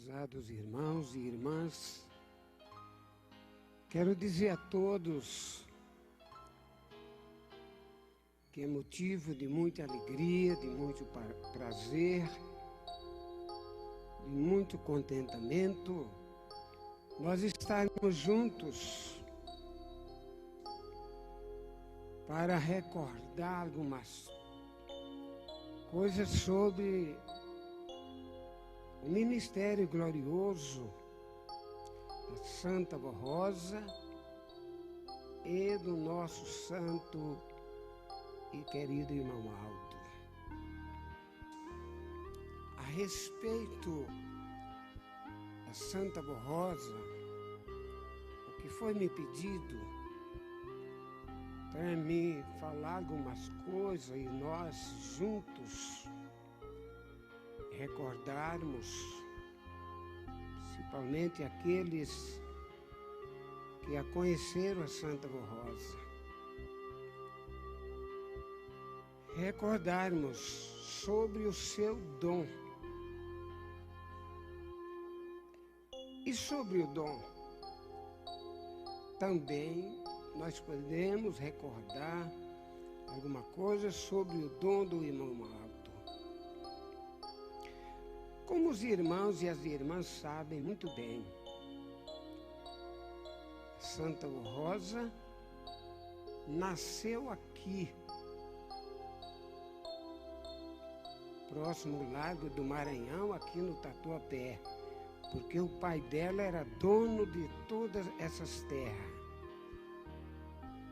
Prezados irmãos e irmãs, quero dizer a todos que é motivo de muita alegria, de muito prazer, de muito contentamento nós estarmos juntos para recordar algumas coisas sobre o ministério glorioso da Santa Vó Rosa e do nosso santo e querido irmão Aldo. A respeito da Santa Vó Rosa, o que foi me pedido para mim falar algumas coisas e nós juntos recordarmos, principalmente aqueles que a conheceram, a Santa Vó Rosa, recordarmos sobre o seu dom. E sobre o dom, também nós podemos recordar alguma coisa sobre o dom do irmão Aldo. Como os irmãos e as irmãs sabem muito bem, Santa Vó Rosa nasceu aqui, próximo ao Largo do Maranhão, aqui no Tatuapé, porque o pai dela era dono de todas essas terras.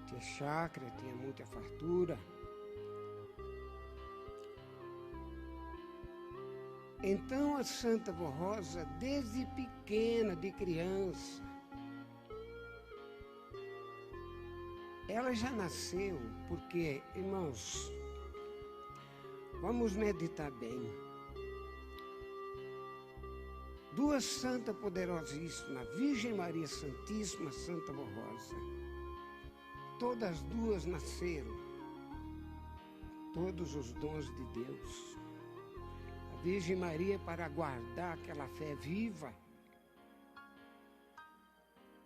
Tinha chácara, tinha muita fartura. Então a Santa Vó Rosa, desde pequena, de criança, ela já nasceu, porque, irmãos, vamos meditar bem. Duas santas poderosíssimas, Virgem Maria Santíssima, Santa Vó Rosa, todas duas nasceram, todos os dons de Deus. A Virgem Maria para guardar aquela fé viva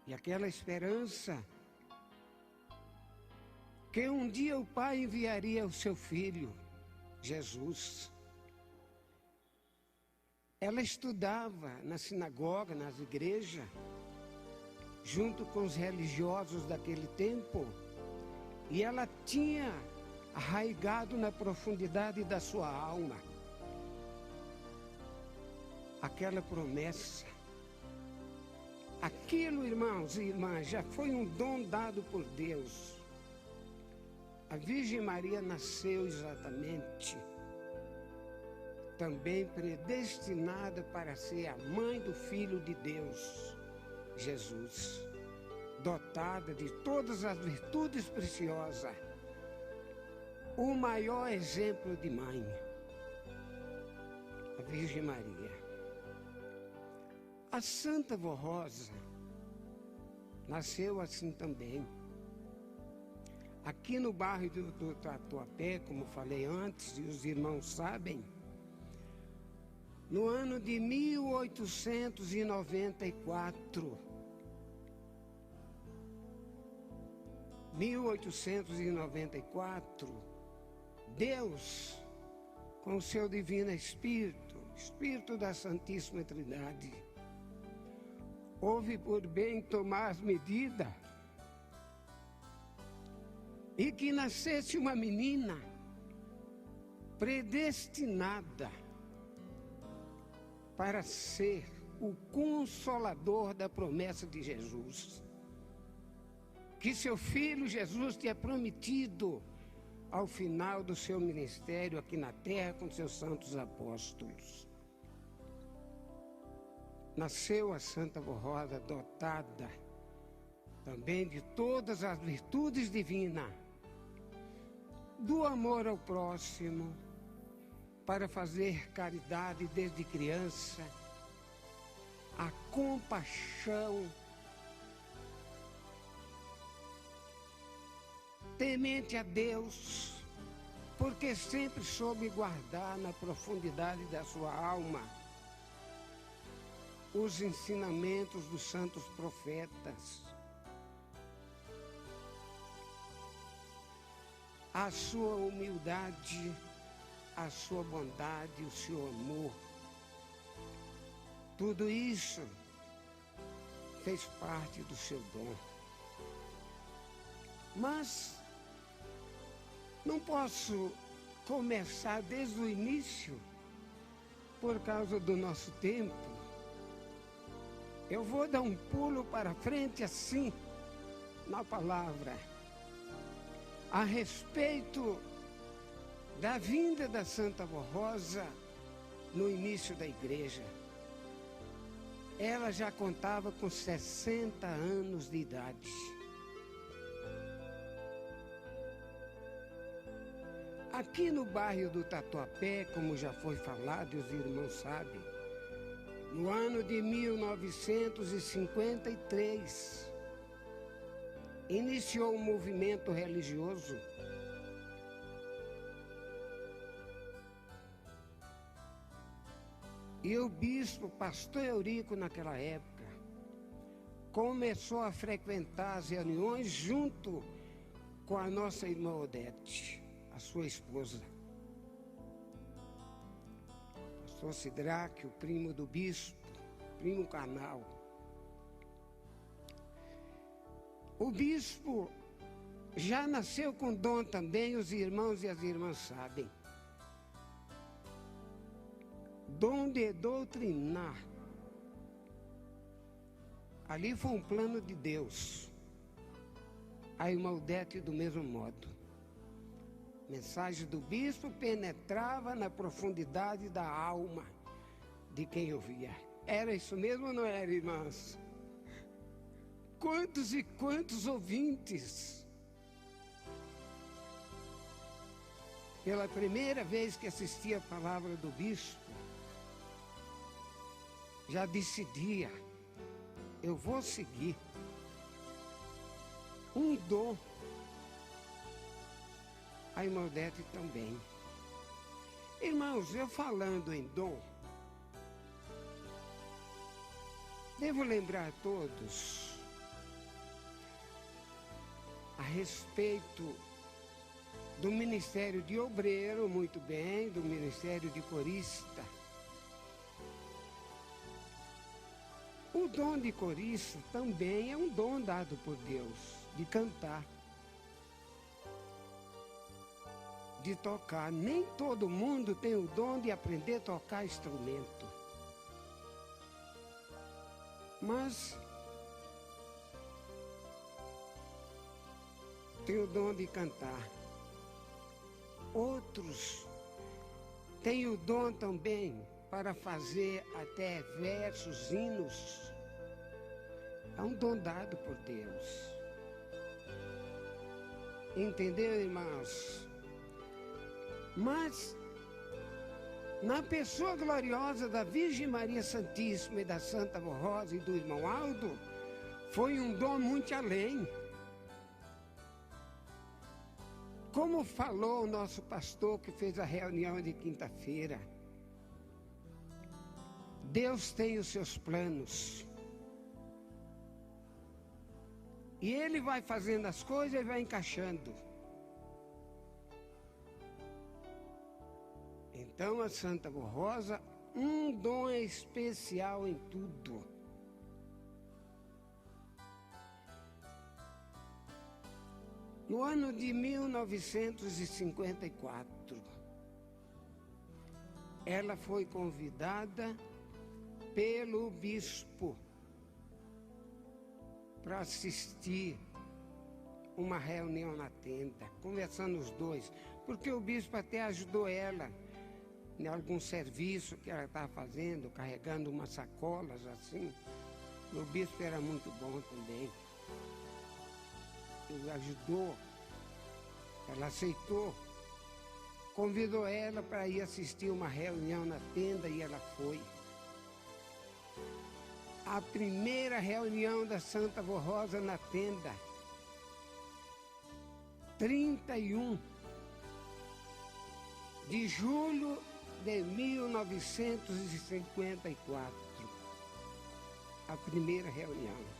e aquela esperança que um dia o Pai enviaria o seu Filho, Jesus. Ela estudava na sinagoga, nas igrejas, junto com os religiosos daquele tempo, e ela tinha arraigado na profundidade da sua alma aquela promessa. Aquilo, irmãos e irmãs, já foi um dom dado por Deus. A Virgem Maria nasceu exatamente, também predestinada para ser a mãe do Filho de Deus, Jesus, dotada de todas as virtudes preciosas, o maior exemplo de mãe, a Virgem Maria. A Santa Vó Rosa nasceu assim também, aqui no bairro do Tatuapé, como falei antes, e os irmãos sabem, no ano de 1894. 1894, Deus, com o seu divino Espírito da Santíssima Trindade, houve por bem tomar as medidas e que nascesse uma menina predestinada para ser o consolador da promessa de Jesus, que seu filho Jesus tinha prometido ao final do seu ministério aqui na terra com seus santos apóstolos. Nasceu a Santa Vó Rosa dotada também de todas as virtudes divinas, do amor ao próximo, para fazer caridade desde criança, a compaixão, temente a Deus, porque sempre soube guardar na profundidade da sua alma os ensinamentos dos santos profetas, a sua humildade, a sua bondade, o seu amor. Tudo isso fez parte do seu dom. Mas não posso começar desde o início, por causa do nosso tempo. Eu vou dar um pulo para frente assim, na palavra, a respeito da vinda da Santa Avó Rosa no início da igreja. Ela já contava com 60 anos de idade. Aqui no bairro do Tatuapé, como já foi falado e os irmãos sabem, no ano de 1953, iniciou um movimento religioso e o bispo, pastor Eurico, naquela época, começou a frequentar as reuniões junto com a nossa irmã Odete, a sua esposa. Pastor Sidraque, o primo do bispo, primo carnal. O bispo já nasceu com dom também, os irmãos e as irmãs sabem. Dom de doutrinar. Ali foi um plano de Deus. A irmã Odete do mesmo modo. A mensagem do bispo penetrava na profundidade da alma de quem ouvia. Era isso mesmo ou não era, irmãs? Quantos e quantos ouvintes, pela primeira vez que assistia a palavra do bispo, já decidia, eu vou seguir. Um dom. A irmã Odete também. Irmãos, eu falando em dom, devo lembrar a todos a respeito do ministério de obreiro, muito bem, do ministério de corista. O dom de corista também é um dom dado por Deus, de cantar, de tocar. Nem todo mundo tem o dom de aprender a tocar instrumento. Mas tem o dom de cantar. Outros têm o dom também para fazer até versos, hinos. É um dom dado por Deus. Entendeu, irmãos? Mas, na pessoa gloriosa da Virgem Maria Santíssima e da Santa Avó Rosa e do irmão Aldo, foi um dom muito além. Como falou o nosso pastor que fez a reunião de quinta-feira, Deus tem os seus planos. E Ele vai fazendo as coisas e vai encaixando. Então a Santa Avó Rosa, um dom especial em tudo. No ano de 1954, ela foi convidada pelo bispo para assistir uma reunião na tenda, conversando os dois, porque o bispo até ajudou ela em algum serviço que ela estava fazendo, carregando umas sacolas assim. O bispo era muito bom também. Ele ajudou, ela aceitou, convidou ela para ir assistir uma reunião na tenda e ela foi. A primeira reunião da Santa Avó Rosa na tenda, 31 de julho de 1954. a primeira reunião.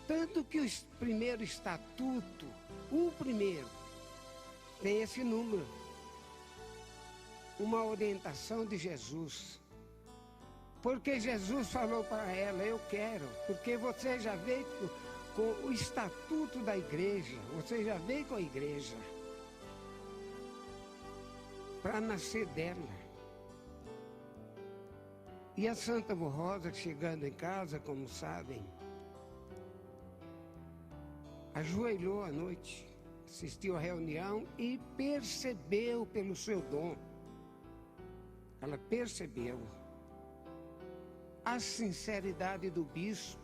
Tanto que o primeiro estatuto, o primeiro, tem esse número. Uma orientação de Jesus. Porque Jesus falou para ela, eu quero, porque você já veio com o estatuto da igreja, você já veio com a igreja para nascer dela. E a Santa Rosa, chegando em casa, como sabem, ajoelhou à noite, assistiu à reunião e percebeu pelo seu dom. Ela percebeu a sinceridade do bispo,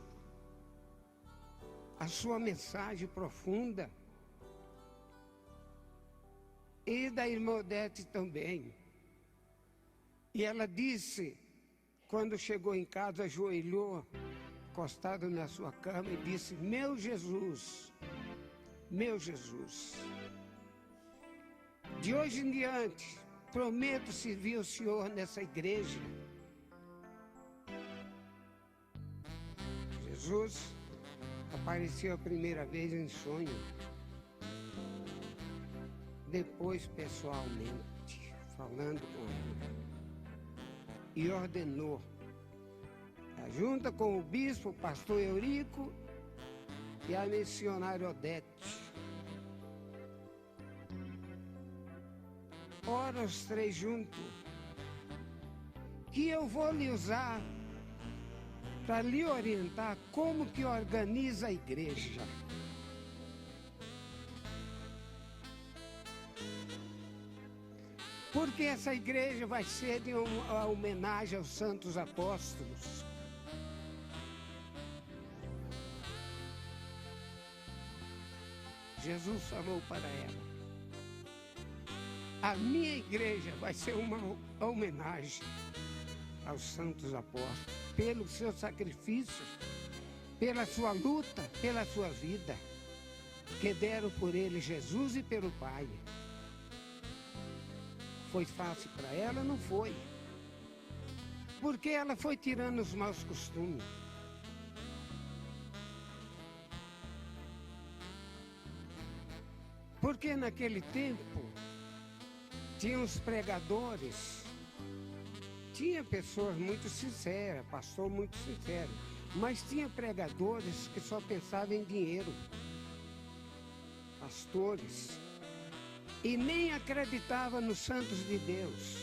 a sua mensagem profunda, e da irmã Odete também. E ela disse, quando chegou em casa, ajoelhou, encostado na sua cama, e disse, meu Jesus, de hoje em diante, prometo servir o Senhor nessa igreja. Jesus apareceu a primeira vez em sonho, depois pessoalmente, falando com ela, e ordenou, junto com o bispo, o pastor Eurico e a missionária Odete, ora os três juntos, que eu vou lhe usar para lhe orientar como que organiza a igreja. Porque essa igreja vai ser de uma homenagem aos santos apóstolos. Jesus falou para ela, a minha igreja vai ser uma homenagem aos santos apóstolos, pelo seu sacrifício, pela sua luta, pela sua vida, que deram por ele Jesus e pelo Pai. Foi fácil para ela? Não foi. Porque ela foi tirando os maus costumes. Porque naquele tempo, tinha os pregadores, tinha pessoas muito sinceras, pastor muito sincero, mas tinha pregadores que só pensavam em dinheiro, pastores, e nem acreditavam nos santos de Deus,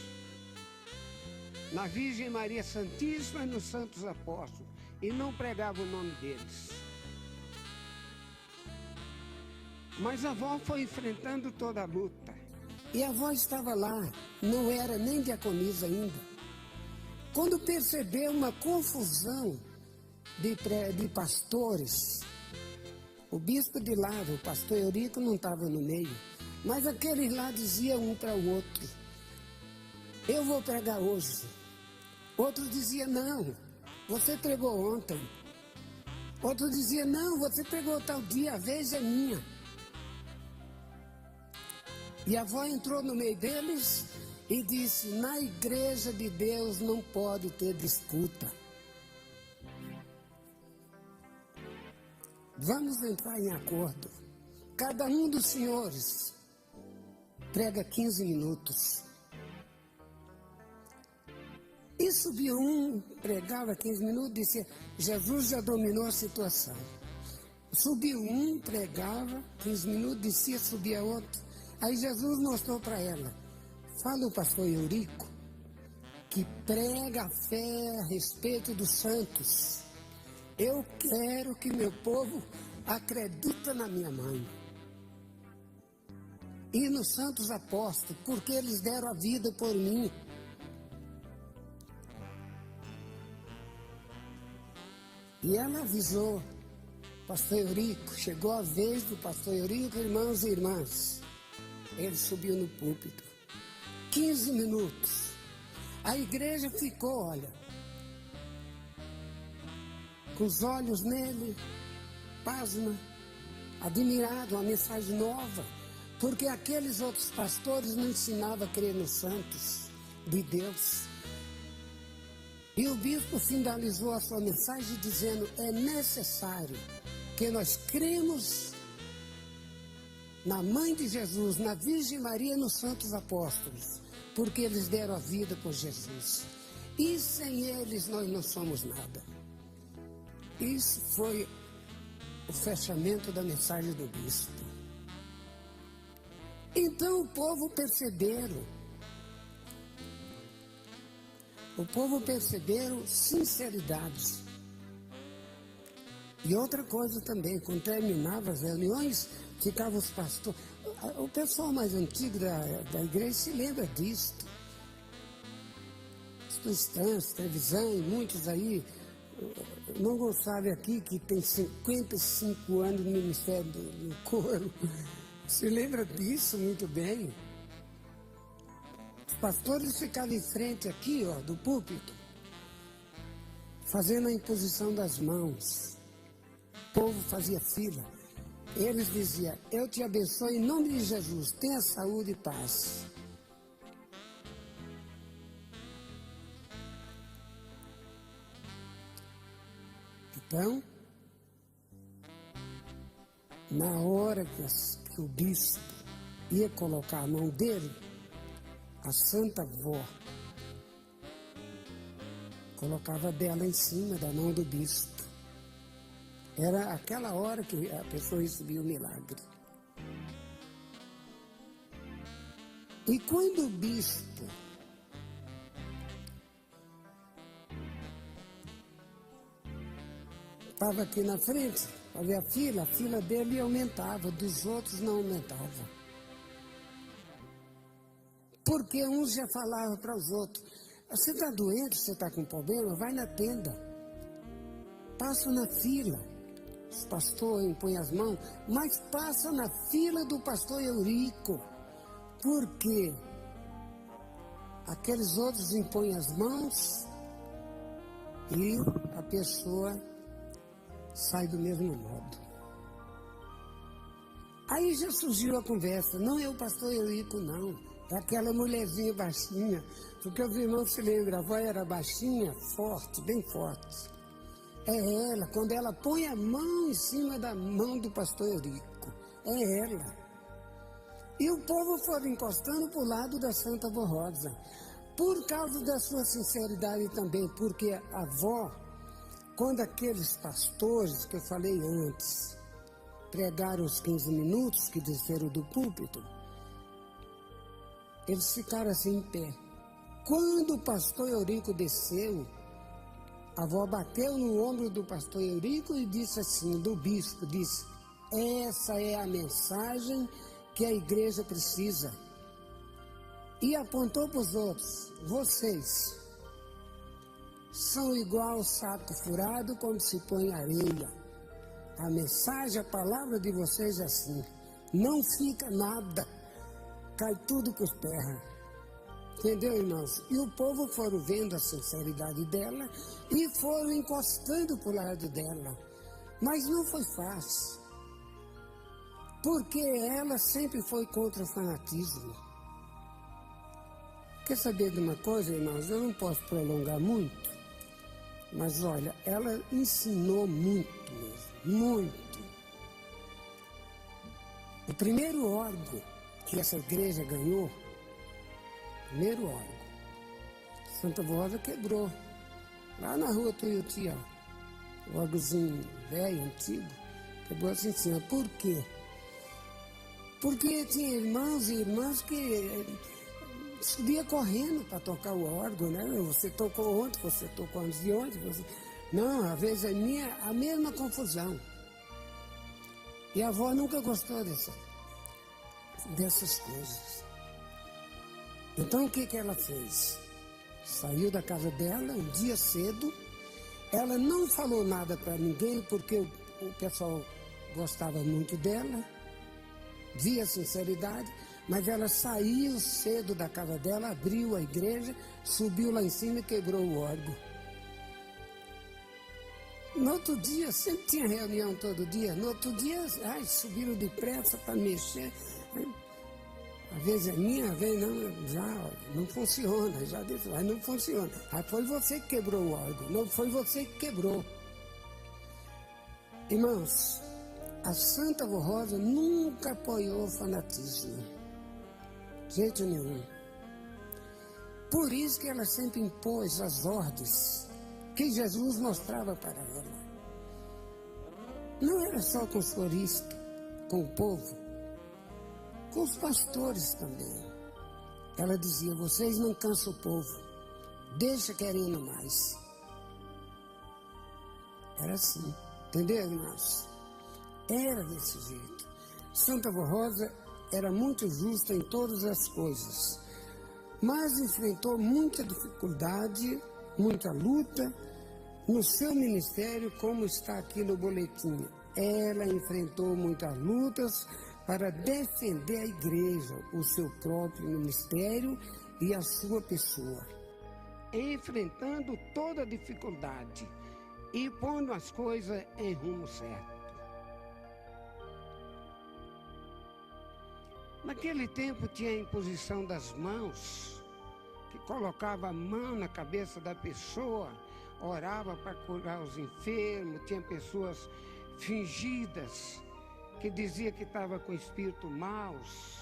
na Virgem Maria Santíssima e nos santos apóstolos, e não pregavam o nome deles. Mas a avó foi enfrentando toda a luta. E a avó estava lá, não era nem diaconisa ainda. Quando percebeu uma confusão de pastores, o bispo de lá, o pastor Eurico, não estava no meio, mas aqueles lá diziam um para o outro, eu vou pregar hoje. Outro dizia, não, você pregou ontem. Outro dizia, não, você pregou tal dia, a vez é minha. E a avó entrou no meio deles e disse, na igreja de Deus não pode ter disputa. Vamos entrar em acordo. Cada um dos senhores prega 15 minutos. E subiu um, pregava 15 minutos, disse, Jesus já dominou a situação. Subiu um, pregava 15 minutos, descia, subia outro. Aí Jesus mostrou para ela, fala o pastor Eurico, que prega a fé a respeito dos santos. Eu quero que meu povo acredite na minha mãe. E nos santos apóstolos, porque eles deram a vida por mim. E ela avisou, pastor Eurico, chegou a vez do pastor Eurico, irmãos e irmãs. Ele subiu no púlpito. 15 minutos. A igreja ficou, olha, com os olhos nele, pasma, admirado, uma mensagem nova, porque aqueles outros pastores não ensinavam a crer nos santos de Deus. E o bispo finalizou a sua mensagem dizendo: é necessário que nós cremos na Mãe de Jesus, na Virgem Maria e nos Santos Apóstolos, porque eles deram a vida por Jesus. E sem eles nós não somos nada. Isso foi o fechamento da mensagem do bispo. Então o povo perceberam sinceridade. E outra coisa também, quando terminava as reuniões, ficavam os pastores. O pessoal mais antigo da igreja se lembra disto. Os cristãos, televisão, muitos aí, não Gonçalves aqui, que tem 55 anos no Ministério do Coro, se lembra disso muito bem. Os pastores ficavam em frente aqui, ó, do púlpito, fazendo a imposição das mãos. O povo fazia fila. Eles diziam: eu te abençoo em nome de Jesus, tenha saúde e paz. Então, na hora que o bispo ia colocar a mão dele, a Santa Avó colocava dela em cima da mão do bispo. Era aquela hora que a pessoa recebia o milagre. E quando o bispo estava aqui na frente, para ver a fila dele aumentava, dos outros não aumentava. Porque uns já falavam para os outros: você está doente, você está com problema, vai na tenda, passa na fila. Os pastores impõem as mãos, mas passa na fila do pastor Eurico. Por quê? Aqueles outros impõem as mãos e a pessoa sai do mesmo modo. Aí já surgiu a conversa: não é o pastor Eurico, não, é aquela mulherzinha baixinha, porque os irmãos se lembram, a avó era baixinha, forte, bem forte. É ela, quando ela põe a mão em cima da mão do pastor Eurico, é ela. E o povo foi encostando para o lado da Santa Avó Rosa, por causa da sua sinceridade também, porque a avó, quando aqueles pastores que eu falei antes pregaram os 15 minutos que desceram do púlpito, eles ficaram assim em pé. Quando o pastor Eurico desceu, a avó bateu no ombro do pastor Eurico e disse assim, do bispo, disse: essa é a mensagem que a igreja precisa. E apontou para os outros: vocês são igual saco furado quando se põe areia. A mensagem, a palavra de vocês é assim: não fica nada, cai tudo por terra. Entendeu, irmãos? E o povo foram vendo a sinceridade dela e foram encostando para o lado dela. Mas não foi fácil, porque ela sempre foi contra o fanatismo. Quer saber de uma coisa, irmãos? Eu não posso prolongar muito, mas olha, ela ensinou muito mesmo, muito. O primeiro órgão que essa igreja ganhou, primeiro órgão, Santa Avó Rosa quebrou, lá na rua Tuiuti, o órgãozinho velho, antigo, quebrou assim, por quê? Porque tinha irmãos e irmãs que subia correndo para tocar o órgão, né? Você tocou ontem, você tocou antes de ontem, não, às vezes a mesma confusão. E a avó nunca gostou dessas coisas. Então o que ela fez? Saiu da casa dela um dia cedo, ela não falou nada para ninguém, porque o pessoal gostava muito dela, via a sinceridade, mas ela saiu cedo da casa dela, abriu a igreja, subiu lá em cima e quebrou o órgão. No outro dia, sempre tinha reunião todo dia, no outro dia, subiram depressa para mexer. Às vezes é minha, às vezes não, já não funciona, já disse, mas não funciona. Aí foi você que quebrou o órgão, não foi você que quebrou. Irmãos, a Santa Vó Rosa nunca apoiou o fanatismo, de jeito nenhum. Por isso que ela sempre impôs as ordens que Jesus mostrava para ela. Não era só com os floristas, com o povo, com os pastores também. Ela dizia, vocês não cansam o povo, deixa querendo mais. Era assim, entendeu, irmãos? Era desse jeito. Santa Vó Rosa era muito justa em todas as coisas, mas enfrentou muita dificuldade, muita luta no seu ministério, como está aqui no boletim. Ela enfrentou muitas lutas para defender a igreja, o seu próprio ministério e a sua pessoa. Enfrentando toda dificuldade e pondo as coisas em rumo certo. Naquele tempo tinha a imposição das mãos, que colocava a mão na cabeça da pessoa, orava para curar os enfermos, tinha pessoas fingidas, que dizia que estava com espírito maus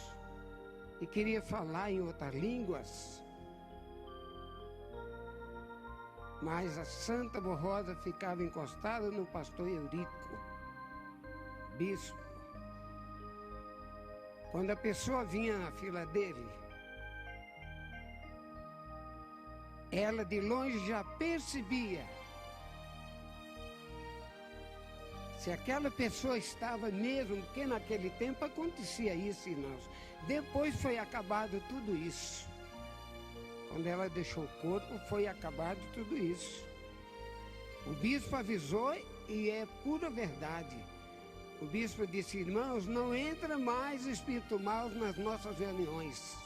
e queria falar em outras línguas. Mas a Santa Vó Rosa ficava encostada no pastor Eurico, bispo. Quando a pessoa vinha na fila dele, ela de longe já percebia se aquela pessoa estava mesmo, porque naquele tempo acontecia isso, irmãos. Depois foi acabado tudo isso. Quando ela deixou o corpo, foi acabado tudo isso. O bispo avisou e é pura verdade. O bispo disse, irmãos, não entra mais espírito mau nas nossas reuniões.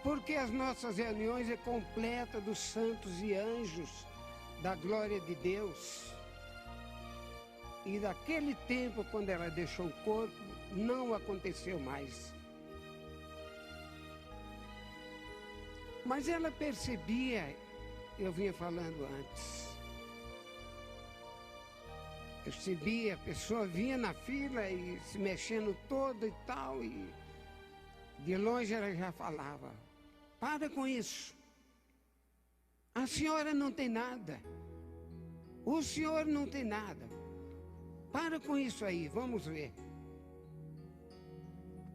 Porque as nossas reuniões é completa dos santos e anjos, da glória de Deus. E daquele tempo, quando ela deixou o corpo, não aconteceu mais. Mas ela percebia, eu vinha falando antes, percebia, a pessoa vinha na fila e se mexendo toda e tal, e de longe ela já falava, para com isso, a senhora não tem nada, o senhor não tem nada, para com isso aí, vamos ver.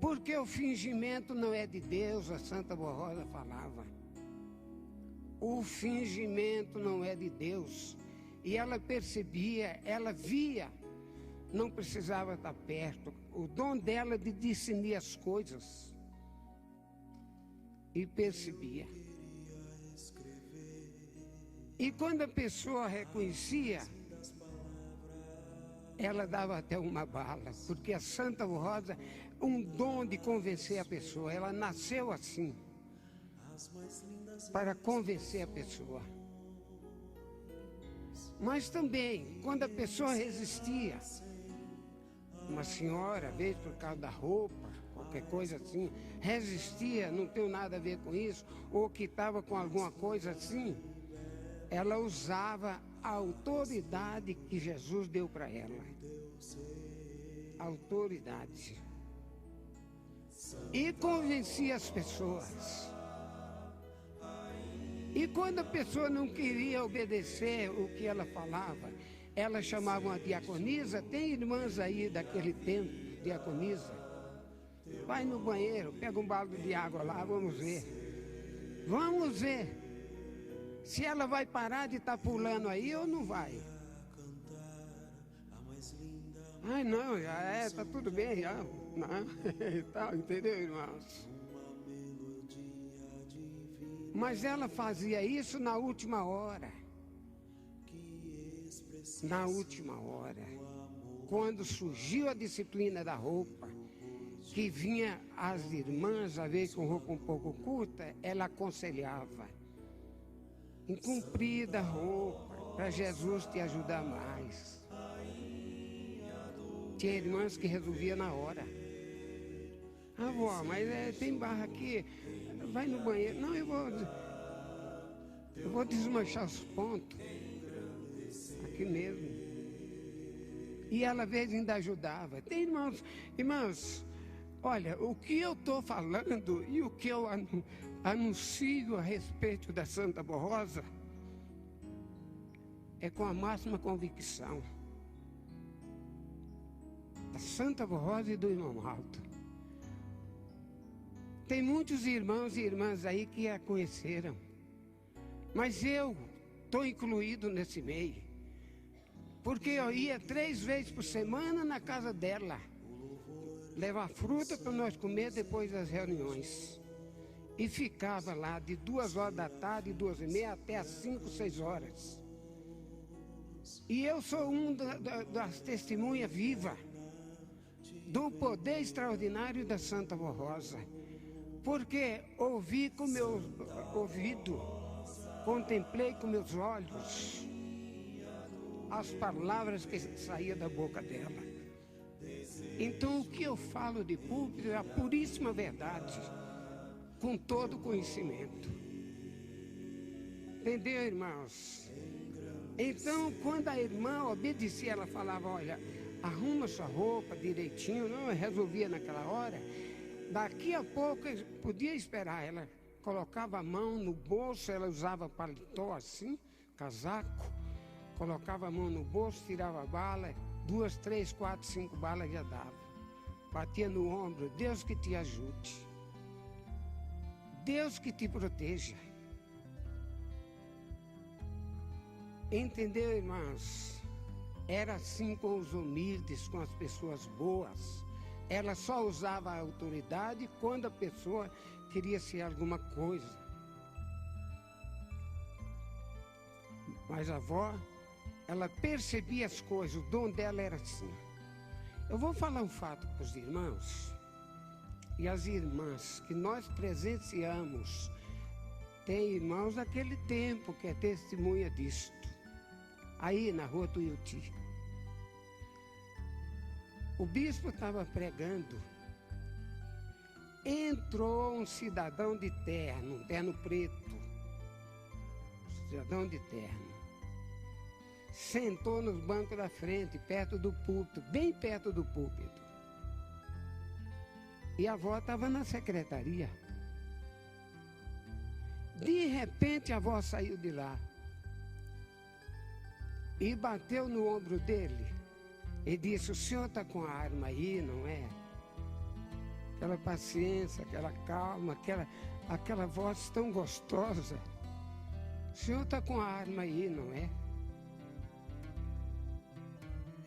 Porque o fingimento não é de Deus, a Santa Vó Rosa falava. O fingimento não é de Deus. E ela percebia, ela via, não precisava estar perto. O dom dela de discernir as coisas. E percebia. E quando a pessoa reconhecia, ela dava até uma bala, porque a Santa Vó Rosa, um dom de convencer a pessoa, ela nasceu assim, para convencer a pessoa. Mas também, quando a pessoa resistia, uma senhora, às vezes por causa da roupa, qualquer coisa assim, resistia, não tem nada a ver com isso, ou que estava com alguma coisa assim, ela usava a autoridade que Jesus deu para ela. Autoridade. E convencia as pessoas. E quando a pessoa não queria obedecer o que ela falava, ela chamava uma diaconisa. Tem irmãs aí daquele tempo, diaconisa. Vai no banheiro, pega um balde de água lá, vamos ver. Vamos ver se ela vai parar de estar pulando aí ou não vai. Ai, não, já tá tudo bem, já. Não, tal, entendeu, irmãos? Mas ela fazia isso na última hora. Na última hora. Quando surgiu a disciplina da roupa, que vinha as irmãs, às vezes com roupa um pouco curta, ela aconselhava. Encomprida a roupa, para Jesus te ajudar mais. Tinha irmãs que resolvia na hora. Ah, vó, mas tem barra aqui, vai no banheiro. Não, eu vou desmanchar os pontos, aqui mesmo. E ela, às vezes, ainda ajudava. Tem irmãos, olha, o que eu estou falando e o que eu anuncio a respeito da Santa Borrosa é com a máxima convicção. Da Santa Borrosa e do irmão Alto. Tem muitos irmãos e irmãs aí que a conheceram, mas eu estou incluído nesse meio, porque eu ia 3 vezes por semana na casa dela, levar fruta para nós comer depois das reuniões, e ficava lá de 2 horas da tarde, 2h30 até as 5, 6 horas. E eu sou das testemunhas vivas do poder extraordinário da Santa Borrosa. Porque ouvi com meu ouvido, contemplei com meus olhos as palavras que saíam da boca dela. Então o que eu falo de púlpito é a puríssima verdade, com todo conhecimento. Entendeu, irmãos? Então quando a irmã obedecia, ela falava, olha, arruma sua roupa direitinho, não, eu resolvia naquela hora. Daqui a pouco eu podia esperar, ela colocava a mão no bolso, ela usava paletó assim, casaco, colocava a mão no bolso, tirava a bala, 2, 3, 4, 5 balas já dava. Batia no ombro, Deus que te ajude, Deus que te proteja. Entendeu, irmãos? Era assim com os humildes, com as pessoas boas. Ela só usava a autoridade quando a pessoa queria ser alguma coisa. Mas a avó, ela percebia as coisas, o dom dela era assim. Eu vou falar um fato para os irmãos e as irmãs que nós presenciamos. Tem irmãos daquele tempo que é testemunha disto. Aí na rua Tuiuti. O bispo estava pregando, entrou um cidadão de terno, um terno preto, cidadão de terno, sentou nos bancos da frente, perto do púlpito, bem perto do púlpito. E a avó estava na secretaria. De repente a avó saiu de lá e bateu no ombro dele. E disse, o senhor está com a arma aí, não é? Aquela paciência, aquela calma, aquela voz tão gostosa. O senhor está com a arma aí, não é?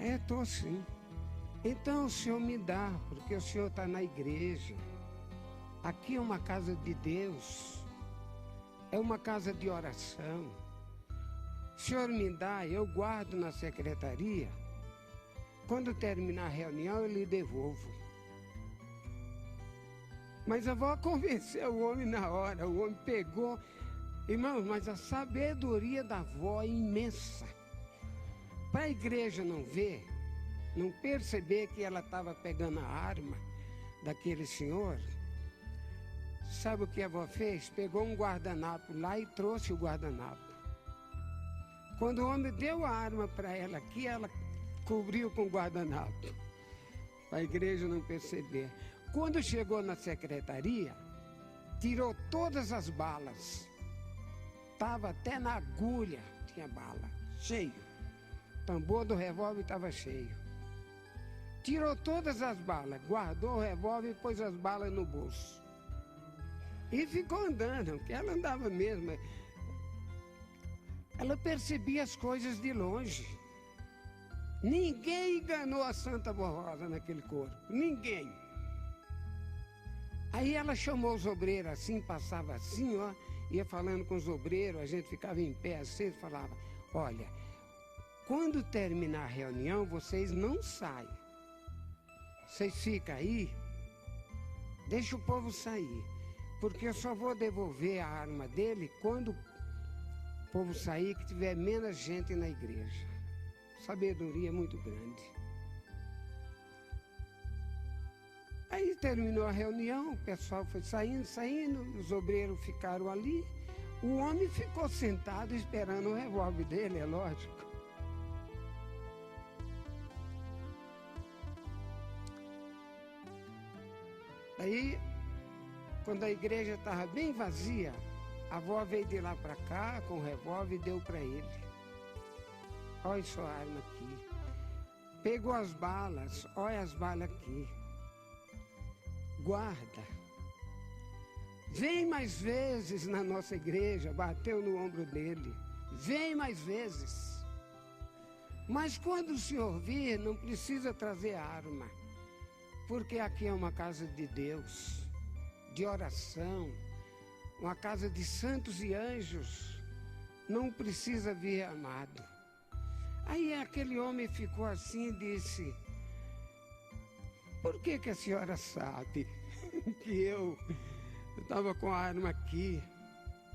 É, estou sim. Então o senhor me dá, porque o senhor está na igreja. Aqui é uma casa de Deus. É uma casa de oração. O senhor me dá, eu guardo na secretaria. Quando terminar a reunião, eu lhe devolvo. Mas a avó convenceu o homem na hora. O homem pegou. Irmãos, mas a sabedoria da avó é imensa. Para a igreja não ver, não perceber que ela estava pegando a arma daquele senhor, sabe o que a avó fez? Pegou um guardanapo lá e trouxe o guardanapo. Quando o homem deu a arma para ela aqui, ela cobriu com guardanapo, para a igreja não perceber. Quando chegou na secretaria, tirou todas as balas. Estava até na agulha, tinha bala, cheio. O tambor do revólver estava cheio. Tirou todas as balas, guardou o revólver e pôs as balas no bolso. E ficou andando, porque ela andava mesmo. Ela percebia as coisas de longe. Ninguém enganou a Santa Borrosa naquele corpo, ninguém. Aí ela chamou os obreiros assim, passava assim, ó, ia falando com os obreiros, a gente ficava em pé assim, falava, olha, quando terminar a reunião, vocês não saem. Vocês ficam aí, deixa o povo sair, porque eu só vou devolver a arma dele quando o povo sair, que tiver menos gente na igreja. Sabedoria muito grande. Aí terminou a reunião, o pessoal foi saindo, os obreiros ficaram ali. O homem ficou sentado esperando o revólver dele, é lógico. Aí, quando a igreja estava bem vazia, a avó veio de lá para cá com o revólver e deu para ele. Olha sua arma aqui. Pegou as balas, olha as balas aqui. Guarda. Vem mais vezes na nossa igreja, bateu no ombro dele. Vem mais vezes. Mas quando o senhor vir, não precisa trazer arma. Porque aqui é uma casa de Deus, de oração, uma casa de santos e anjos. Não precisa vir armado. Aí aquele homem ficou assim e disse: por que a senhora sabe que eu estava com a arma aqui?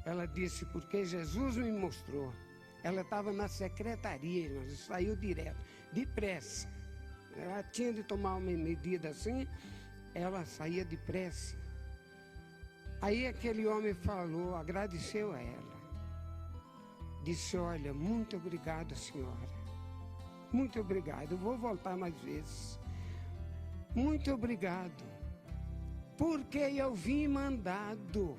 Ela disse: porque Jesus me mostrou. Ela estava na secretaria, irmãos, saiu direto, depressa. Ela tinha de tomar uma medida assim, ela saía depressa. Aí aquele homem falou, agradeceu a ela. Disse: olha, muito obrigado, senhora. Muito obrigado, eu vou voltar mais vezes. Muito obrigado, porque eu vim mandado.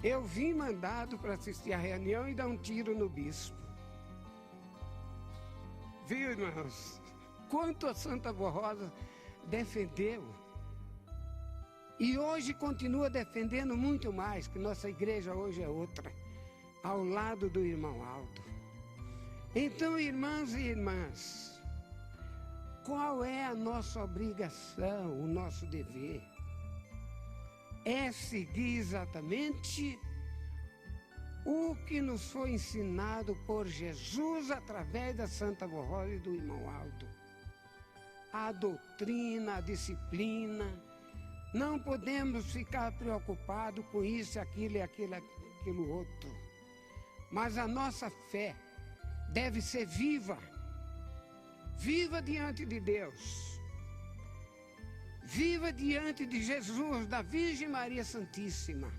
Eu vim mandado para assistir a reunião e dar um tiro no bispo. Viu, irmãos? Quanto a Santa Avó Rosa defendeu. E hoje continua defendendo muito mais, que nossa igreja hoje é outra, ao lado do irmão Aldo. Então, irmãos e irmãs, qual é a nossa obrigação, o nosso dever? É seguir exatamente o que nos foi ensinado por Jesus através da Santa Avó Rosa e do irmão Aldo. A doutrina, a disciplina. Não podemos ficar preocupados com isso, aquilo e aquilo outro. Mas a nossa fé deve ser viva. Viva diante de Deus. Viva diante de Jesus, da Virgem Maria Santíssima.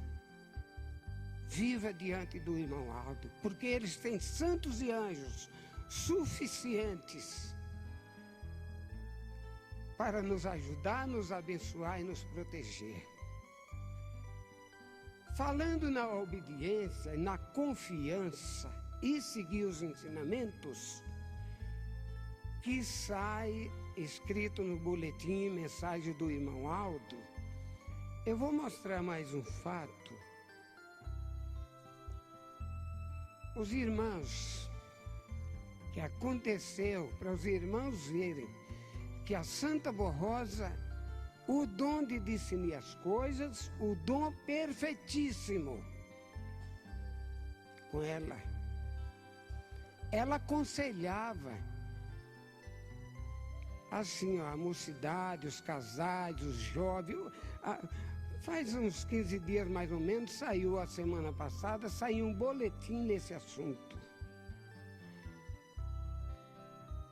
Viva diante do irmão Aldo, porque eles têm santos e anjos suficientes para nos ajudar, nos abençoar e nos proteger. Falando na obediência, na confiança e seguir os ensinamentos que sai escrito no boletim Mensagem do Irmão Aldo, eu vou mostrar mais um fato. Os irmãos, que aconteceu para os irmãos verem que a Santa Avó Rosa, o dom de discernir as coisas, o dom perfeitíssimo com ela. Ela aconselhava assim, ó, a mocidade, os casais, os jovens. Faz uns 15 dias mais ou menos, saiu a semana passada, saiu um boletim nesse assunto.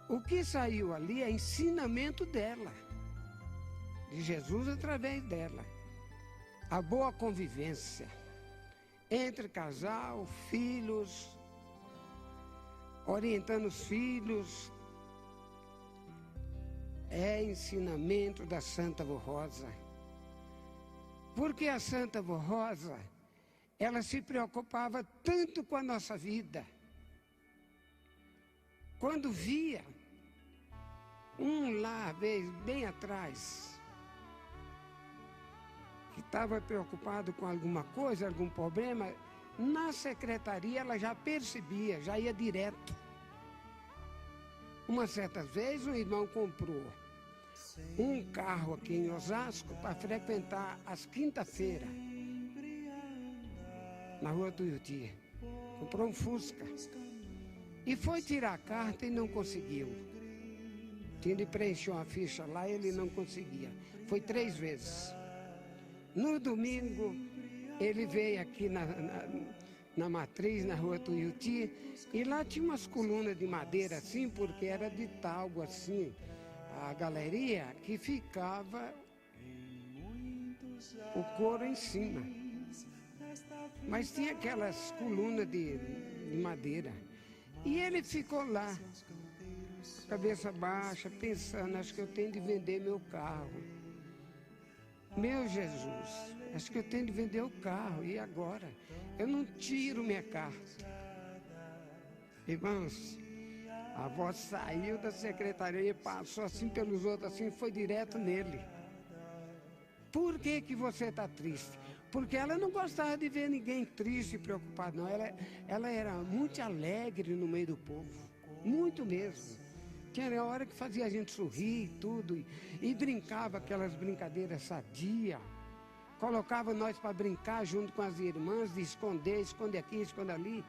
O que saiu ali é ensinamento dela, de Jesus através dela. A boa convivência entre casal, filhos, orientando os filhos. É ensinamento da Santa Avó Rosa. Porque a Santa Avó Rosa, ela se preocupava tanto com a nossa vida. Quando via um lá, bem atrás, que estava preocupado com alguma coisa, algum problema, na secretaria ela já percebia, já ia direto. Uma certa vez um irmão comprou um carro aqui em Osasco para frequentar as quinta-feiras, na Rua do Iuti. Comprou um Fusca. E foi tirar a carta e não conseguiu. Tinha de preencher uma ficha lá e ele não conseguia. Foi 3 vezes. No domingo, ele veio aqui na Matriz, na Rua do Iuti, e lá tinha umas colunas de madeira assim, porque era de talgo assim. a galeria que ficava o couro em cima. Mas tinha aquelas colunas de madeira. E ele ficou lá, cabeça baixa, pensando, acho que eu tenho de vender meu carro. Meu Jesus, acho que eu tenho de vender o carro. E agora? Eu não tiro minha carta. Irmãos, a avó saiu da secretaria, passou assim pelos outros, assim, foi direto nele. Por que você está triste? Porque ela não gostava de ver ninguém triste e preocupado, não. Ela era muito alegre no meio do povo, muito mesmo. Tinha hora que fazia a gente sorrir e tudo, e brincava aquelas brincadeiras sadias. Colocava nós para brincar junto com as irmãs, de esconder, esconde aqui, esconde ali.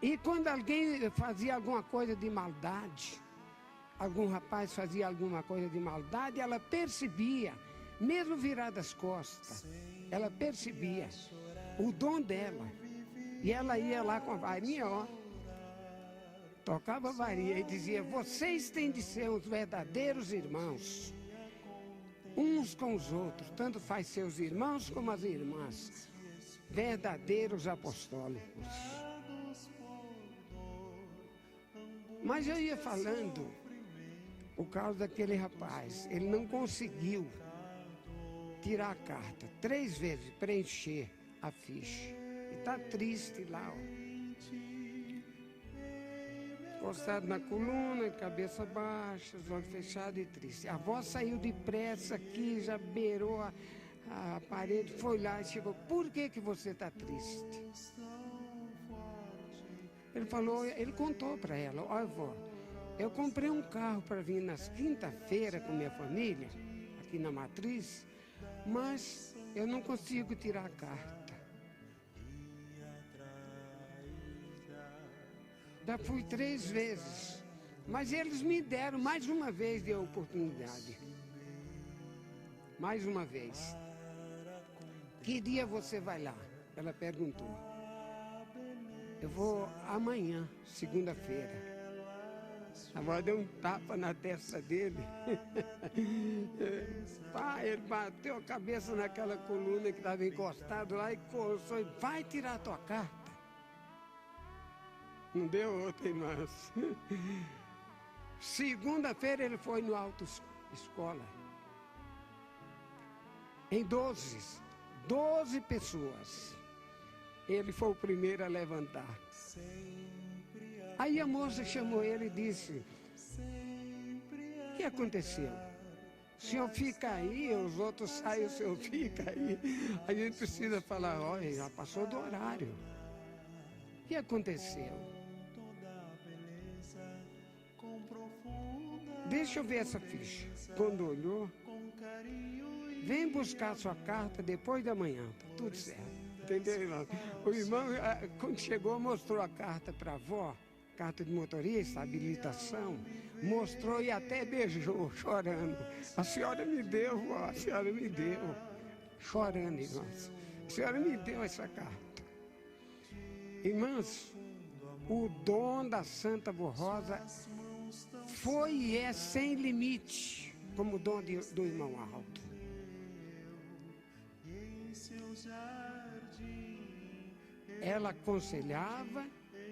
E quando alguém fazia alguma coisa de maldade, algum rapaz fazia alguma coisa de maldade, ela percebia, mesmo virada as costas, ela percebia o dom dela. E ela ia lá com a varinha, ó, tocava a varinha e dizia: vocês têm de ser os verdadeiros irmãos, uns com os outros, tanto faz seus irmãos como as irmãs, verdadeiros apostólicos. Mas eu ia falando, por causa daquele rapaz, ele não conseguiu tirar a carta 3 vezes, preencher a ficha. E está triste lá, ó. Encostado na coluna, cabeça baixa, os olhos fechados e triste. A avó saiu depressa aqui, já beirou a parede, foi lá e chegou: por que você está triste? Ele falou, ele contou para ela: olha, vó, eu comprei um carro para vir nas quinta-feira com minha família, aqui na Matriz, mas eu não consigo tirar a carta. Já fui 3 vezes, mas eles me deram mais uma vez de oportunidade. Mais uma vez. Que dia você vai lá? Ela perguntou. Eu vou amanhã, segunda-feira. A avó deu um tapa na testa dele. Ele bateu a cabeça naquela coluna que estava encostado lá e coçou. Vai tirar a tua carta. Não deu outra, irmãs. Segunda-feira ele foi no autoescola. Em 12 pessoas. Ele foi o primeiro a levantar. Aí a moça chamou ele e disse: o que aconteceu? O senhor fica aí, os outros saem, o senhor fica aí. A gente precisa falar: olha, já passou do horário. O que aconteceu? Deixa eu ver essa ficha. Quando olhou: vem buscar sua carta depois da manhã, tá tudo certo. Entendeu, irmão? O irmão, quando chegou, mostrou a carta para a avó, carta de motorista, habilitação, mostrou e até beijou, chorando. A senhora me deu, vó, a senhora me deu. Chorando, irmãos. A senhora me deu essa carta. Irmãos, o dom da Santa Avó Rosa foi e é sem limite, como o dom do irmão Aldo. Ela aconselhava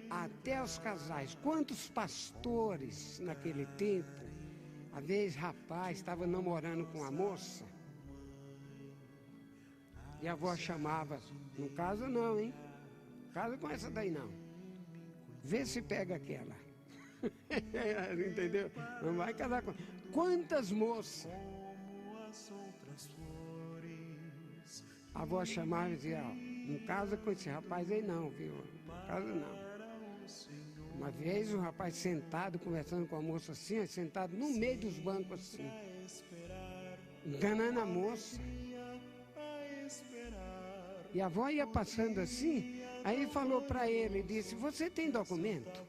até os casais. Quantos pastores naquele tempo, às vezes rapaz estava namorando com a moça, e a avó chamava: não casa não, hein? Casa com essa daí não. Vê se pega aquela. Entendeu? Não vai casar com... Quantas moças a avó chamava e dizia: ó, não casa com esse rapaz aí não, viu? Não casa não. Uma vez o rapaz sentado, conversando com a moça assim, sentado no meio dos bancos assim, enganando a moça. E a avó ia passando assim, aí falou para ele, disse: você tem documento?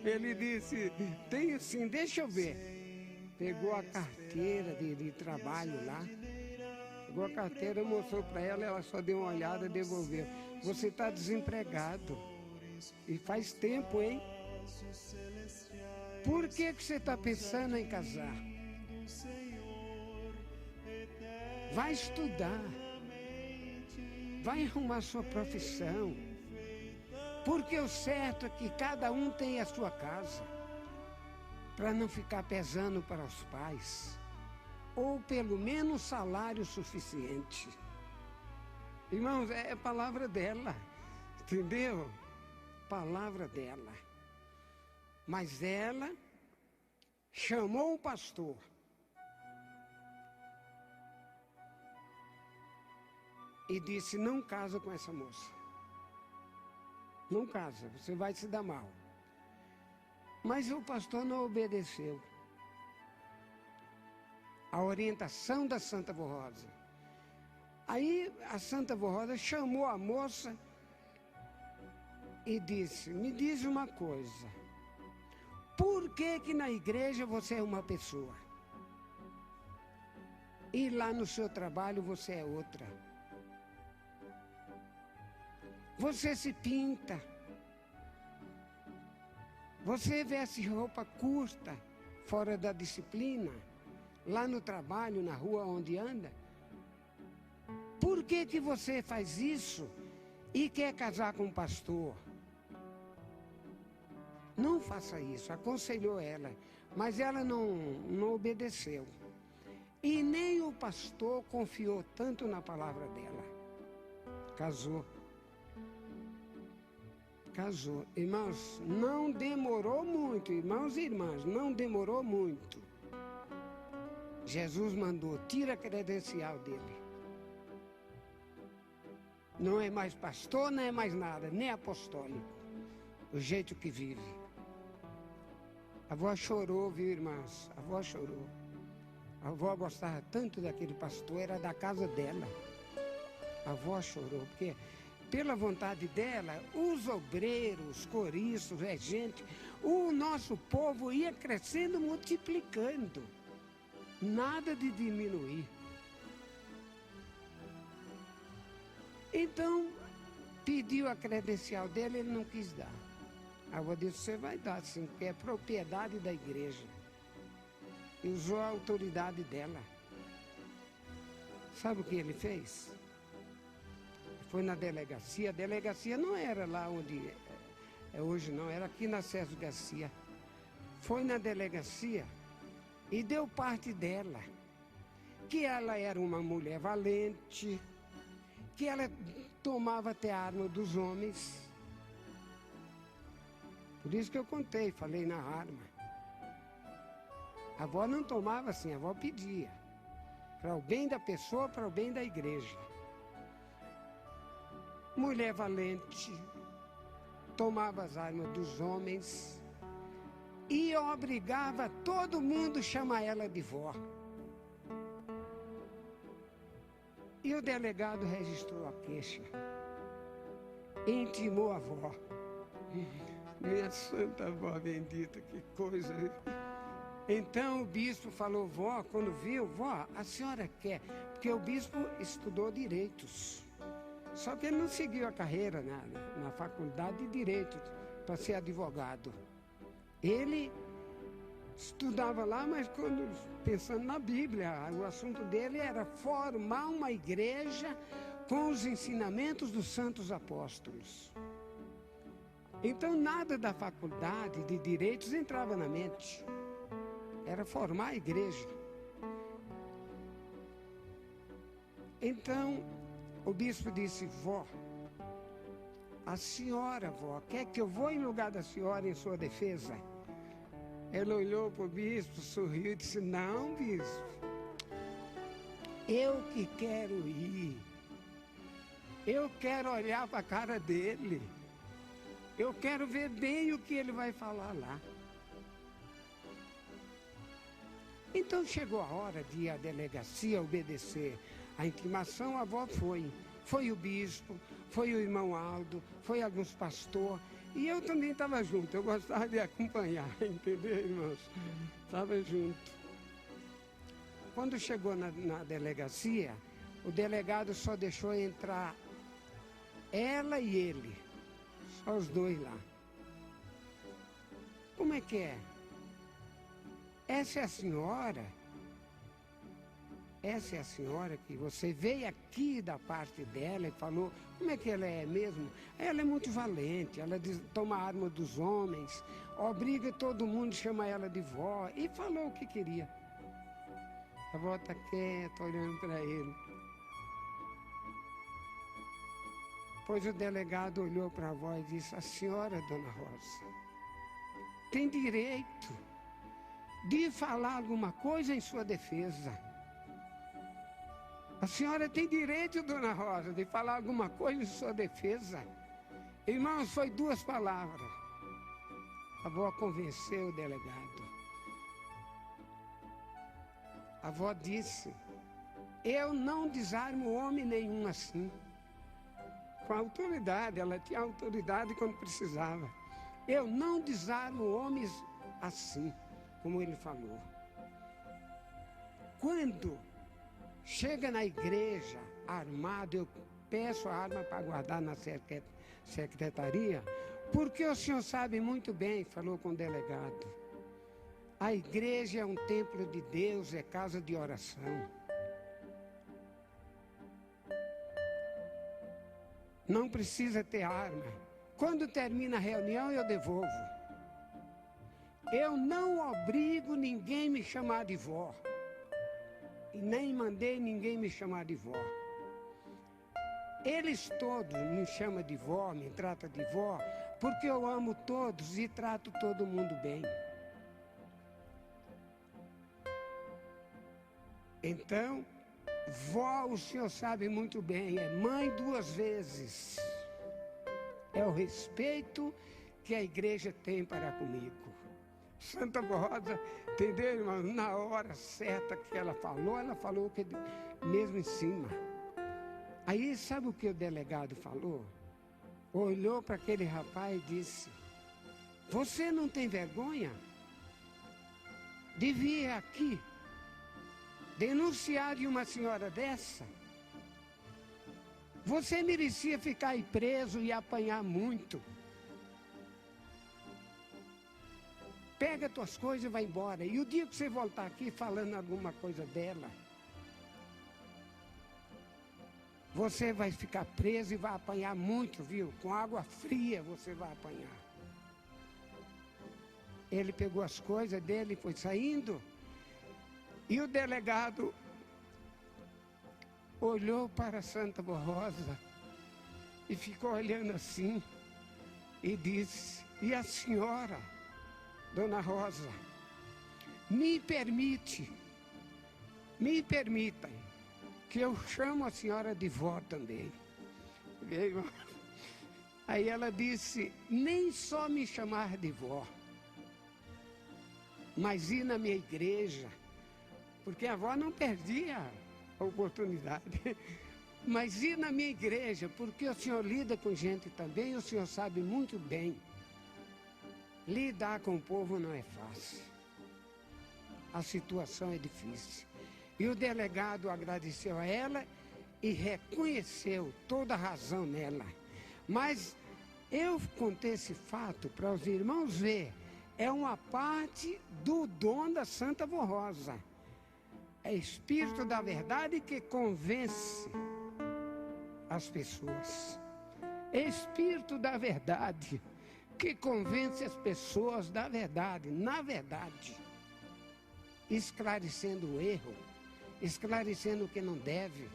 Ele disse: tenho sim, deixa eu ver. Pegou a carteira de trabalho lá, pegou a carteira, mostrou para ela, ela só deu uma olhada e devolveu. Você está desempregado. E faz tempo, hein? Por que você está pensando em casar? Vai estudar. Vai arrumar sua profissão. Porque o certo é que cada um tem a sua casa. Para não ficar pesando para os pais. Ou pelo menos salário suficiente. Irmãos, é a palavra dela. Entendeu? Palavra dela. Mas ela chamou o pastor. E disse, não casa com essa moça. Não casa, você vai se dar mal. Mas o pastor não obedeceu a orientação da Santa Vô Rosa. Aí a Santa Vô Rosa chamou a moça e disse, me diz uma coisa. Por que na igreja você é uma pessoa? E lá no seu trabalho você é outra? Você se pinta. Você veste roupa curta, fora da disciplina, lá no trabalho, na rua onde anda. Por que você faz isso e quer casar com um pastor? Não faça isso, aconselhou ela, mas ela não obedeceu. E nem o pastor confiou tanto na palavra dela. Casou. Irmãos, não demorou muito, irmãos e irmãs, não demorou muito. Jesus mandou, tira a credencial dele. Não é mais pastor, não é mais nada, nem apostólico. O jeito que vive. A avó chorou, viu, irmãs? A avó chorou. A avó gostava tanto daquele pastor, era da casa dela. A avó chorou, porque pela vontade dela, os obreiros, coriços, gente, o nosso povo ia crescendo, multiplicando. Nada de diminuir. Então, pediu a credencial dele, ele não quis dar. A avó disse, você vai dar sim, porque é propriedade da igreja. E usou a autoridade dela. Sabe o que ele fez? Foi na delegacia. A delegacia não era lá onde é hoje, não. Era aqui na César Garcia. Foi na delegacia e deu parte dela. Que ela era uma mulher valente, que ela tomava até a arma dos homens. Por isso que eu contei, falei na arma. A avó não tomava assim, a avó pedia. Para o bem da pessoa, para o bem da igreja. Mulher valente, tomava as armas dos homens e obrigava todo mundo a chamar ela de vó. E o delegado registrou a queixa, intimou a avó. Minha santa avó bendita, que coisa. Então o bispo falou, vó, quando viu, vó, a senhora quer? Porque o bispo estudou direitos. Só que ele não seguiu a carreira na faculdade de Direito para ser advogado. Ele estudava lá, mas pensando na Bíblia, o assunto dele era formar uma igreja com os ensinamentos dos santos apóstolos. Então nada da faculdade de Direitos entrava na mente. Era formar a igreja. Então o bispo disse, vó, a senhora, vó, quer que eu vou em lugar da senhora em sua defesa? Ela olhou para o bispo, sorriu e disse, não, bispo, eu que quero ir. Eu quero olhar para a cara dele. Eu quero ver bem o que ele vai falar lá. Então chegou a hora de ir à delegacia obedecer a intimação. A avó foi. Foi o bispo, foi o irmão Aldo, foi alguns pastores. E eu também estava junto, eu gostava de acompanhar, entendeu, irmãos? Estava junto. Quando chegou na delegacia, o delegado só deixou entrar ela e ele. Só os dois lá. Como é que é? essa é a senhora que você veio aqui da parte dela e falou, como é que ela é mesmo? Ela é muito valente, ela toma a arma dos homens, obriga todo mundo, chama ela de vó, e falou o que queria. A vó está quieta, olhando para ele. Pois o delegado olhou para a avó e disse, a senhora, dona Rosa, tem direito de falar alguma coisa em sua defesa. A senhora tem direito, dona Rosa, de falar alguma coisa em sua defesa. Irmãos, foi 2 palavras. A avó convenceu o delegado. A avó disse, eu não desarmo homem nenhum assim. Com autoridade, ela tinha autoridade quando precisava. Eu não desarmo homens assim, como ele falou. Quando chega na igreja armado, eu peço a arma para guardar na secretaria, porque o senhor sabe muito bem, falou com o delegado, a igreja é um templo de Deus, é casa de oração. Não precisa ter arma. Quando termina a reunião, eu devolvo. Eu não obrigo ninguém a me chamar de vó. E nem mandei ninguém me chamar de vó. Eles todos me chamam de vó, me tratam de vó, porque eu amo todos e trato todo mundo bem. Então, vó, o senhor sabe muito bem, é mãe 2 vezes. É o respeito que a igreja tem para comigo. Santa Rosa, entendeu, irmão? Na hora certa que ela falou que mesmo em cima. Aí, sabe o que o delegado falou? Olhou para aquele rapaz e disse, você não tem vergonha de vir aqui denunciar de uma senhora dessa? Você merecia ficar aí preso e apanhar muito. Pega tuas coisas e vai embora. E o dia que você voltar aqui falando alguma coisa dela, você vai ficar preso e vai apanhar muito, viu? Com água fria você vai apanhar. Ele pegou as coisas dele e foi saindo. E o delegado olhou para Santa Rosa e ficou olhando assim e disse, e a senhora, dona Rosa, me permita que eu chamo a senhora de vó também. Veio. Aí ela disse, nem só me chamar de vó, mas ir na minha igreja, porque a avó não perdia a oportunidade, mas ir na minha igreja, porque o senhor lida com gente também, o senhor sabe muito bem, lidar com o povo não é fácil, a situação é difícil. E o delegado agradeceu a ela e reconheceu toda a razão nela. Mas eu contei esse fato para os irmãos ver, é uma parte do dom da Santa Rosa. É Espírito da verdade que convence as pessoas. É Espírito da verdade que convence as pessoas da verdade, na verdade. Esclarecendo o erro, esclarecendo o que não deve.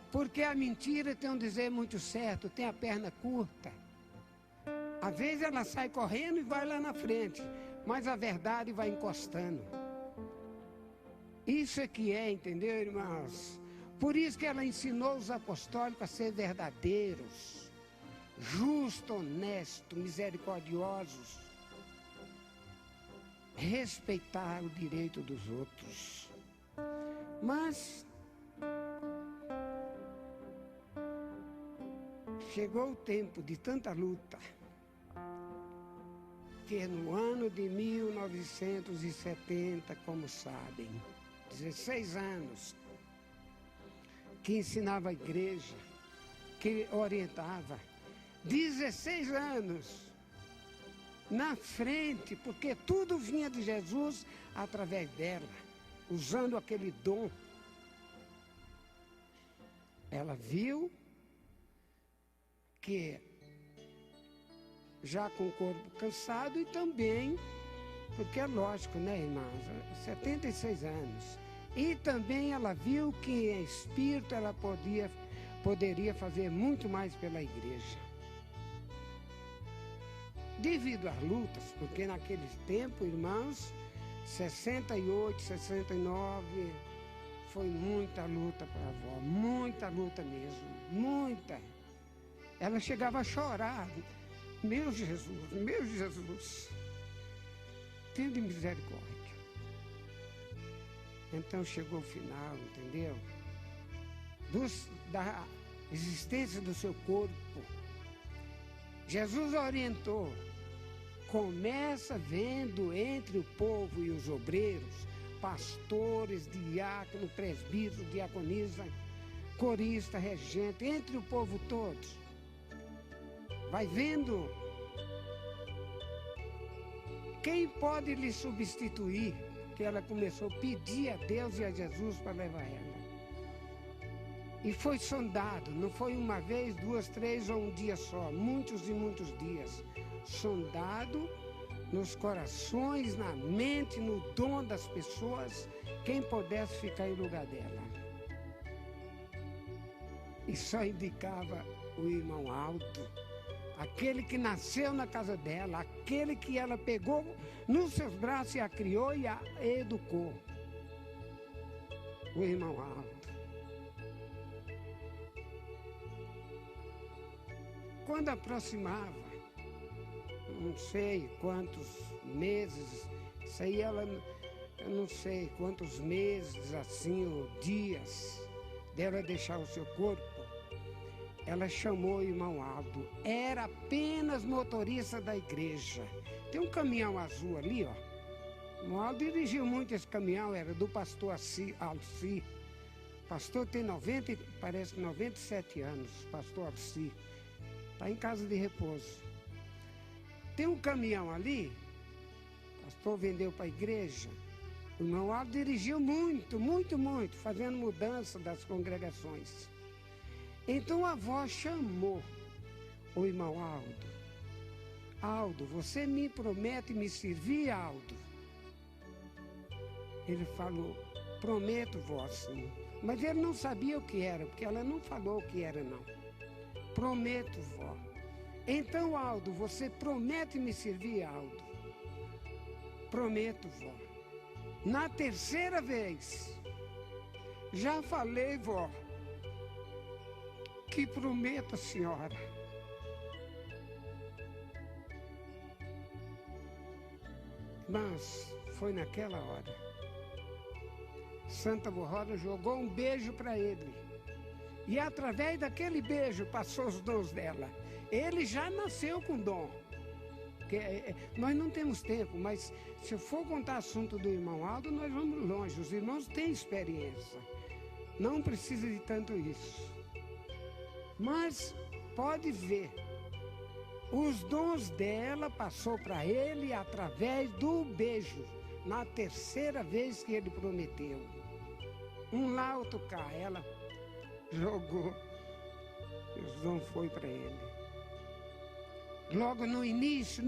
Porque a mentira tem um dizer muito certo, tem a perna curta. Às vezes ela sai correndo e vai lá na frente, mas a verdade vai encostando. Isso é que é, entendeu, irmãos? Por isso que ela ensinou os apostólicos a ser verdadeiros, justos, honestos, misericordiosos, respeitar o direito dos outros. Mas chegou o tempo de tanta luta, que no ano de 1970, como sabem, 16 anos, que ensinava a igreja, que orientava, 16 anos, na frente, porque tudo vinha de Jesus através dela, usando aquele dom. Ela viu que já com o corpo cansado e também, porque é lógico, né, irmãos, 76 anos. E também ela viu que em espírito ela poderia fazer muito mais pela igreja. Devido às lutas, porque naquele tempo, irmãos, 68, 69, foi muita luta para a avó, muita luta mesmo, muita. Ela chegava a chorar. Meu Jesus, tende misericórdia. Então chegou o final, entendeu? Da existência do seu corpo. Jesus orientou. Começa vendo entre o povo e os obreiros, pastores, diácono, presbítero, diaconisa, corista, regente, entre o povo todo. Vai vendo quem pode lhe substituir, que ela começou a pedir a Deus e a Jesus para levar ela. E foi sondado, não foi uma vez, duas, três ou um dia só, muitos e muitos dias. Sondado nos corações, na mente, no dom das pessoas, quem pudesse ficar em lugar dela. E só indicava o irmão Aldo, aquele que nasceu na casa dela, aquele que ela pegou nos seus braços e a criou e a educou. O irmão Aldo. Quando aproximava, não sei quantos meses, isso aí ela, eu não sei quantos meses assim, ou dias, dela deixar o seu corpo, ela chamou o irmão Aldo. Era apenas motorista da igreja. Tem um caminhão azul ali, ó. O irmão Aldo dirigiu muito esse caminhão, era do pastor Alci. O pastor tem parece 97 anos, pastor Alci. Está em casa de repouso. Tem um caminhão ali, o pastor vendeu para a igreja. O irmão Aldo dirigiu muito, fazendo mudança das congregações. Então a avó chamou o irmão Aldo. Aldo, você me promete me servir, Aldo? Ele falou, prometo, vó, sim. Mas ele não sabia o que era, porque ela não falou o que era, não. Prometo, vó. Então, Aldo, você promete me servir, Aldo? Prometo, vó. Na terceira vez, já falei, vó, que prometo, senhora. Mas foi naquela hora. Santa Borroda jogou um beijo para ele. E através daquele beijo passou os dons dela. Ele já nasceu com dom. Nós não temos tempo, mas se eu for contar assunto do irmão Aldo, nós vamos longe. Os irmãos têm experiência. Não precisa de tanto isso. Mas pode ver. Os dons dela passou para ele através do beijo. Na terceira vez que ele prometeu. Um lá, outro cá. Ela jogou. E os dons foi para ele. Logo no início,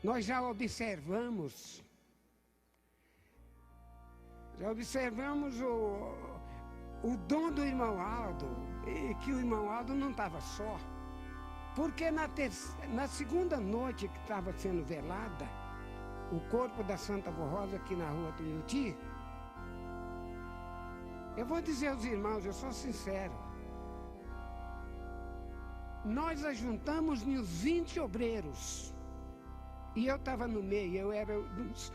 nós já observamos o dom do irmão Aldo, e que o irmão Aldo não estava só. Porque na segunda noite que estava sendo velada, o corpo da Santa Borrosa aqui na rua do Tuiuti, eu vou dizer aos irmãos, eu sou sincero, nós ajuntamos uns 20 obreiros, e eu estava no meio, eu era dos...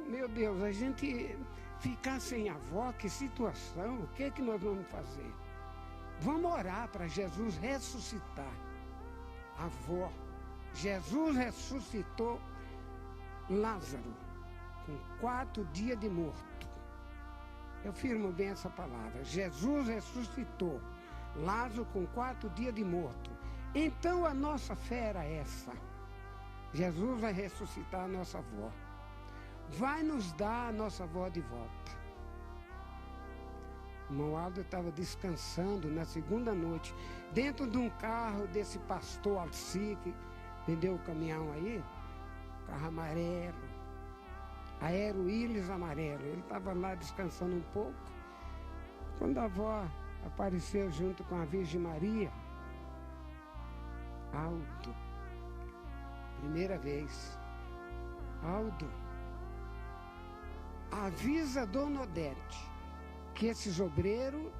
Meu Deus, a gente ficar sem avó, que situação, o que é que nós vamos fazer? Vamos orar para Jesus ressuscitar a avó. Jesus ressuscitou Lázaro com 4 dias de morto. Eu firmo bem essa palavra. Jesus ressuscitou Lázaro com 4 dias de morto. Então a nossa fé era essa. Jesus vai ressuscitar a nossa avó. Vai nos dar a nossa avó de volta. O irmão Aldo estava descansando na segunda noite, dentro de um carro desse pastor Alci, que vendeu o caminhão aí, carro amarelo, Aero Willis amarelo. Ele estava lá descansando um pouco, quando a avó apareceu junto com a Virgem Maria. Aldo, primeira vez. Aldo, avisa Dona Odete que esse obreiro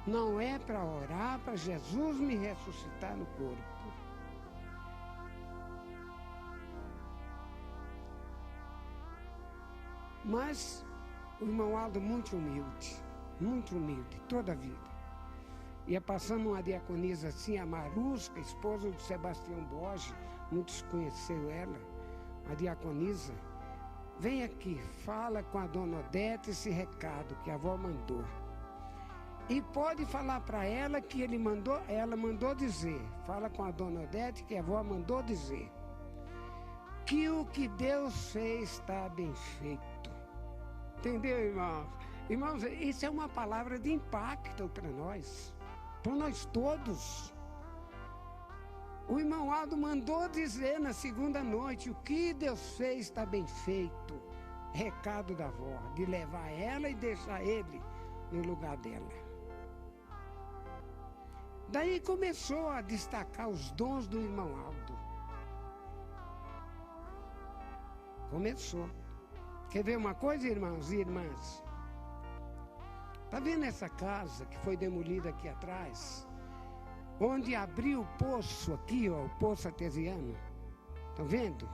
não é para orar para Jesus me ressuscitar no corpo. Mas o irmão Aldo muito humilde, toda a vida. Ia passando uma diaconisa assim, a Marusca, esposa de Sebastião Borges, muitos conheceram ela, a diaconisa. Vem aqui, fala com a Dona Odete esse recado que a avó mandou. E pode falar para ela que ela mandou dizer, fala com a Dona Odete que a avó mandou dizer, que o que Deus fez está bem feito. Entendeu, irmãos? Irmãos, isso é uma palavra de impacto para nós todos. O irmão Aldo mandou dizer na segunda noite, o que Deus fez está bem feito. Recado da avó, de levar ela e deixar ele no lugar dela. Daí começou a destacar os dons do irmão Aldo. Começou. Quer ver uma coisa, irmãos e irmãs? Está vendo essa casa que foi demolida aqui atrás? Onde abriu o poço aqui, ó, o poço artesiano. Estão vendo?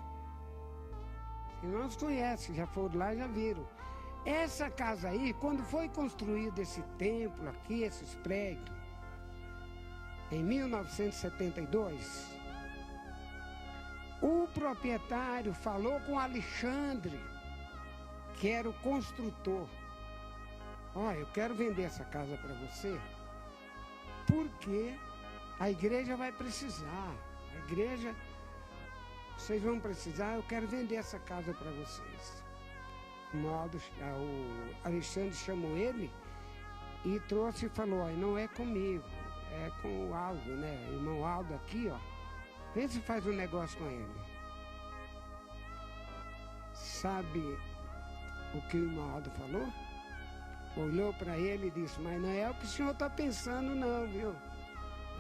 Os irmãos conhecem, já foram lá e já viram. Essa casa aí, quando foi construído esse templo aqui, esses prédios, em 1972, o proprietário falou com Alexandre, que era o construtor. Olha, eu quero vender essa casa para você, porque a igreja vai precisar. A igreja, vocês vão precisar, eu quero vender essa casa para vocês. O Alexandre chamou ele e trouxe e falou, olha, não é comigo, é com o Aldo, né? O irmão Aldo aqui, ó. Vê se faz um negócio com ele. Sabe o que o irmão Aldo falou? Olhou para ele e disse, mas não é o que o senhor está pensando não, viu?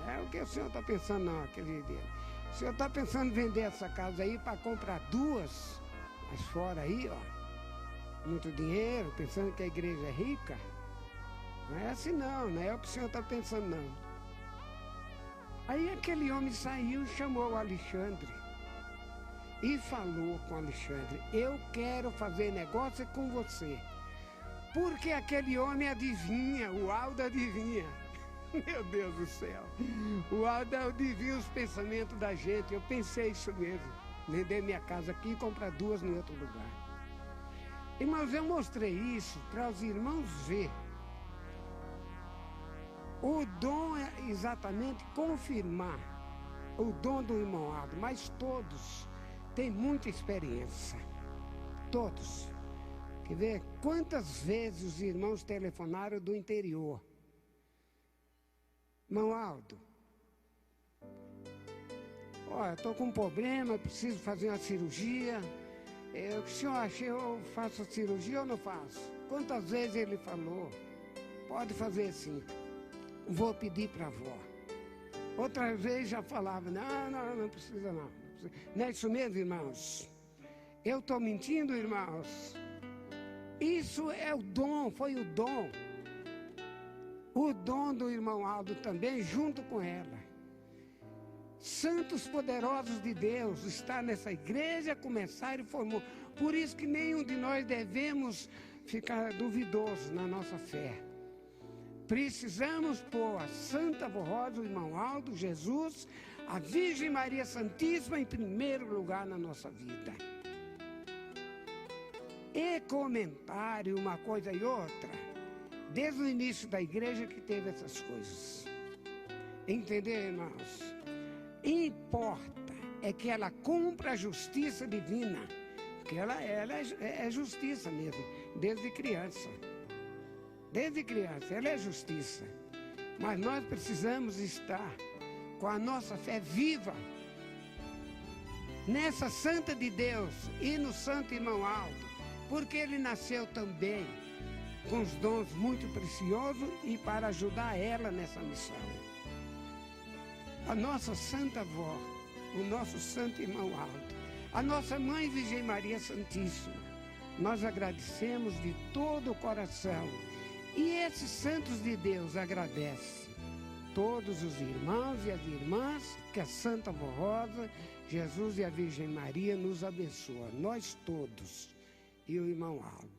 É o que o senhor está pensando não, aquele dele. O senhor está pensando em vender essa casa aí para comprar duas, mas fora aí, ó, muito dinheiro, pensando que a igreja é rica? Não é assim não é o que o senhor está pensando não. Aí aquele homem saiu e chamou o Alexandre e falou com o Alexandre, eu quero fazer negócio com você. Porque aquele homem adivinha, o Aldo adivinha. Meu Deus do céu. O Aldo adivinha os pensamentos da gente. Eu pensei isso mesmo. Vender minha casa aqui e comprar duas em outro lugar. Irmãos, eu mostrei isso para os irmãos ver. O dom é exatamente confirmar o dom do irmão Aldo. Mas todos têm muita experiência. Todos. Quer ver quantas vezes os irmãos telefonaram do interior? Irmão Aldo, olha, estou com um problema, preciso fazer uma cirurgia. O senhor acha, eu faço a cirurgia ou não faço? Quantas vezes ele falou? Pode fazer sim. Vou pedir para a avó. Outras vezes já falava, não precisa não. Não é isso mesmo, irmãos? Eu estou mentindo, irmãos? Isso é o dom, foi o dom. O dom do irmão Aldo também, junto com ela. Santos poderosos de Deus está nessa igreja, começaram e formou. Por isso que nenhum de nós devemos ficar duvidosos na nossa fé. Precisamos pôr a Santa Avó Rosa, o irmão Aldo, Jesus, a Virgem Maria Santíssima em primeiro lugar na nossa vida. E comentário, uma coisa e outra, desde o início da igreja que teve essas coisas. Entendeu, irmãos? Importa é que ela cumpra a justiça divina, porque ela é justiça mesmo, desde criança. Desde criança, ela é justiça. Mas nós precisamos estar com a nossa fé viva nessa santa de Deus e no santo irmão Aldo, porque ele nasceu também com os dons muito preciosos e para ajudar ela nessa missão. A nossa santa avó, o nosso santo irmão Aldo, a nossa mãe Virgem Maria Santíssima, nós agradecemos de todo o coração. E esses santos de Deus agradecem todos os irmãos e as irmãs que a Santa Avó Rosa, Jesus e a Virgem Maria nos abençoam, nós todos, e o irmão Aldo.